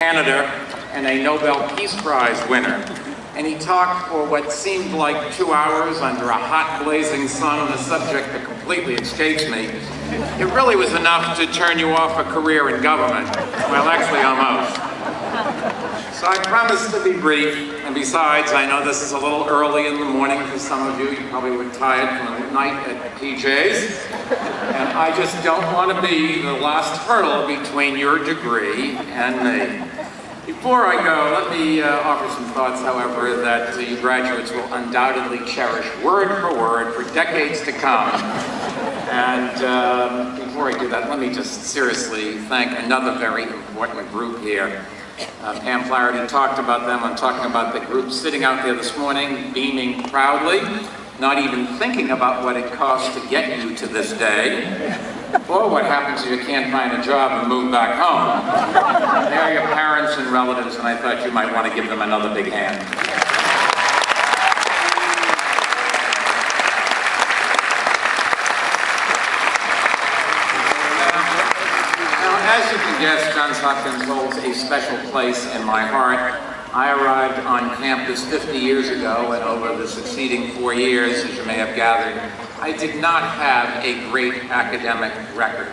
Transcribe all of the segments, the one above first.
Canada and a Nobel Peace Prize winner. And he talked for what seemed like 2 hours under a hot, blazing sun on a subject that completely escapes me. It really was enough to turn you off a career in government. Well, actually, almost. So I promised to be brief, and besides, I know this is a little early in the morning for some of you. You probably were tired from a night at PJ's. And I just don't want to be the last hurdle between your degree and me. Before I go, let me offer some thoughts, however, that you graduates will undoubtedly cherish word for word for decades to come. And before I do that, let me just seriously thank another very important group here. Pam Flaherty talked about them. I'm talking about the group sitting out there this morning, beaming proudly, not even thinking about what it costs to get you to this day, or what happens if you can't find a job and move back home. They're your parents and relatives, and I thought you might want to give them another big hand. Now, as you can guess, Johns Hopkins holds a special place in my heart. I arrived on campus 50 years ago, and over the succeeding 4 years, as you may have gathered, I did not have a great academic record.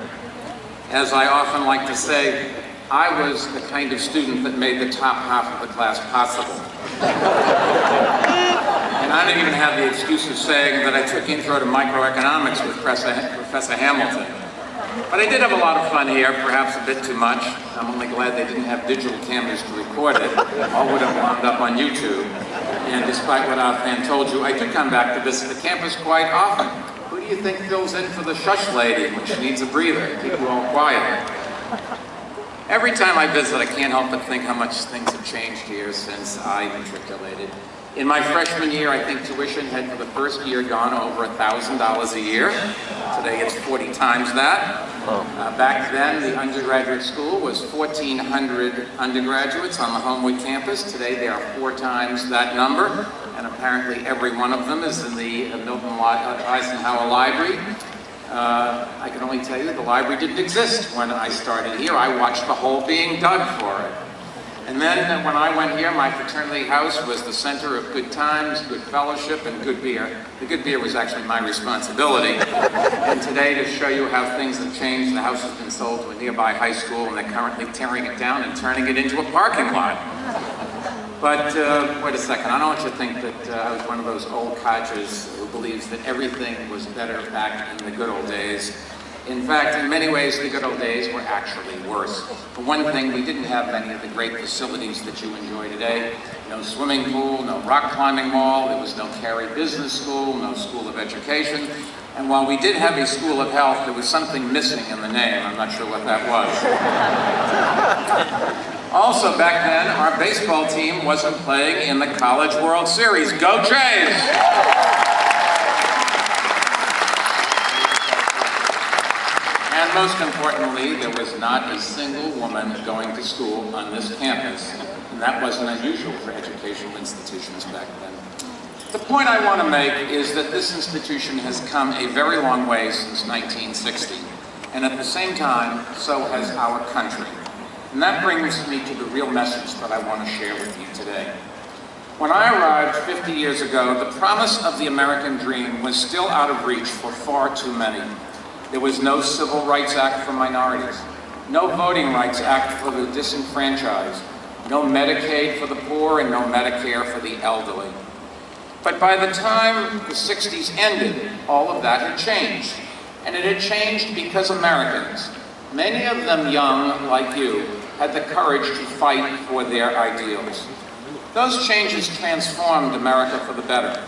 As I often like to say, I was the kind of student that made the top half of the class possible. And I don't even have the excuse of saying that I took Intro to Microeconomics with Professor Hamilton. But I did have a lot of fun here, perhaps a bit too much. I'm only glad they didn't have digital cameras to record it. All would have wound up on YouTube. And despite what our fan told you, I do come back to visit the campus quite often. Who do you think fills in for the shush lady when she needs a breather? Keep you all quiet. Every time I visit, I can't help but think how much things have changed here since I matriculated. In my freshman year, I think tuition had for the first year gone over $1,000 a year. Today it's 40 times that. Back then, the undergraduate school was 1,400 undergraduates on the Homewood campus. Today there are 4 times that number, and apparently every one of them is in the Milton Eisenhower Library. I can only tell you the library didn't exist when I started here. I watched the hole being dug for it. And then when I went here, my fraternity house was the center of good times, good fellowship, and good beer. The good beer was actually my responsibility. And today, to show you how things have changed, the house has been sold to a nearby high school, and they're currently tearing it down and turning it into a parking lot. But wait a second, I don't want you to think that I was one of those old codgers who believes that everything was better back in the good old days. In fact, in many ways, the good old days were actually worse. For one thing, we didn't have many of the great facilities that you enjoy today. No swimming pool, no rock climbing mall, there was no Carey Business School, no School of Education. And while we did have a School of Health, there was something missing in the name. I'm not sure what that was. Also, back then, our baseball team wasn't playing in the College World Series. Go Jays! And most importantly, there was not a single woman going to school on this campus, and that wasn't unusual for educational institutions back then. The point I want to make is that this institution has come a very long way since 1960, and at the same time, so has our country. And that brings me to the real message that I want to share with you today. When I arrived 50 years ago, the promise of the American dream was still out of reach for far too many. There was no Civil Rights Act for minorities, no Voting Rights Act for the disenfranchised, no Medicaid for the poor, and no Medicare for the elderly. But by the time the 60s ended, all of that had changed. And it had changed because Americans, many of them young like you, had the courage to fight for their ideals. Those changes transformed America for the better,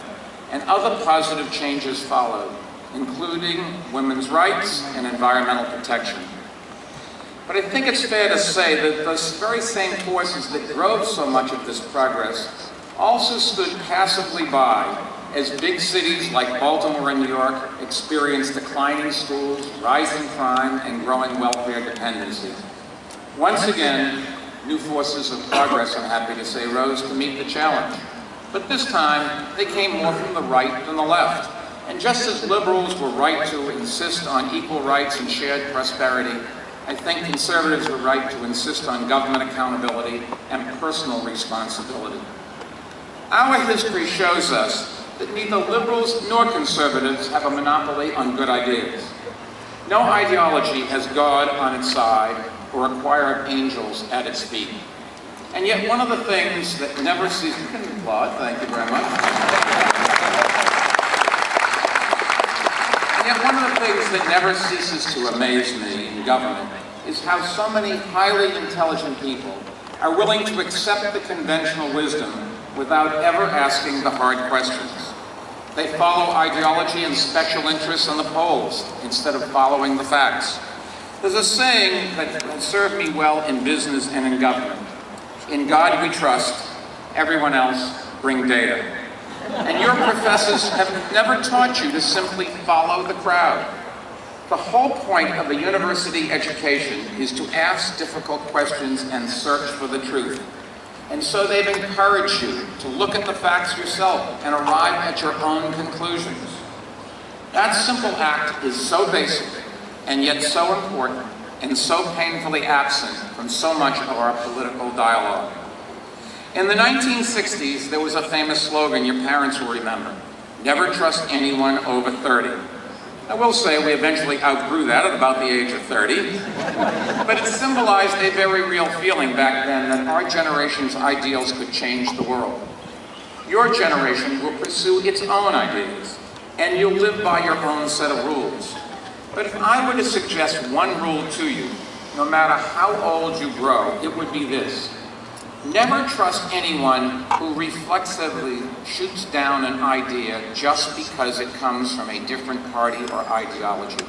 and other positive changes followed, including women's rights and environmental protection. But I think it's fair to say that those very same forces that drove so much of this progress also stood passively by as big cities like Baltimore and New York experienced declining schools, rising crime, and growing welfare dependency. Once again, new forces of progress, I'm happy to say, rose to meet the challenge. But this time, they came more from the right than the left. And just as liberals were right to insist on equal rights and shared prosperity, I think conservatives are right to insist on government accountability and personal responsibility. Our history shows us that neither liberals nor conservatives have a monopoly on good ideas. No ideology has God on its side or a choir of angels at its feet. And yet one of the things that never ceases, you can applaud, thank you very much. And yet one of the things that never ceases to amaze me in government is how so many highly intelligent people are willing to accept the conventional wisdom without ever asking the hard questions. They follow ideology and special interests on the polls instead of following the facts. There's a saying that has served me well in business and in government. In God we trust, everyone else bring data. And your professors have never taught you to simply follow the crowd. The whole point of a university education is to ask difficult questions and search for the truth. And so they've encouraged you to look at the facts yourself and arrive at your own conclusions. That simple act is so basic and yet so important and so painfully absent from so much of our political dialogue. In the 1960s, there was a famous slogan your parents will remember: never trust anyone over 30. I will say we eventually outgrew that at about the age of 30, but it symbolized a very real feeling back then that our generation's ideals could change the world. Your generation will pursue its own ideas, and you'll live by your own set of rules. But if I were to suggest one rule to you, no matter how old you grow, it would be this: never trust anyone who reflexively shoots down an idea just because it comes from a different party or ideology.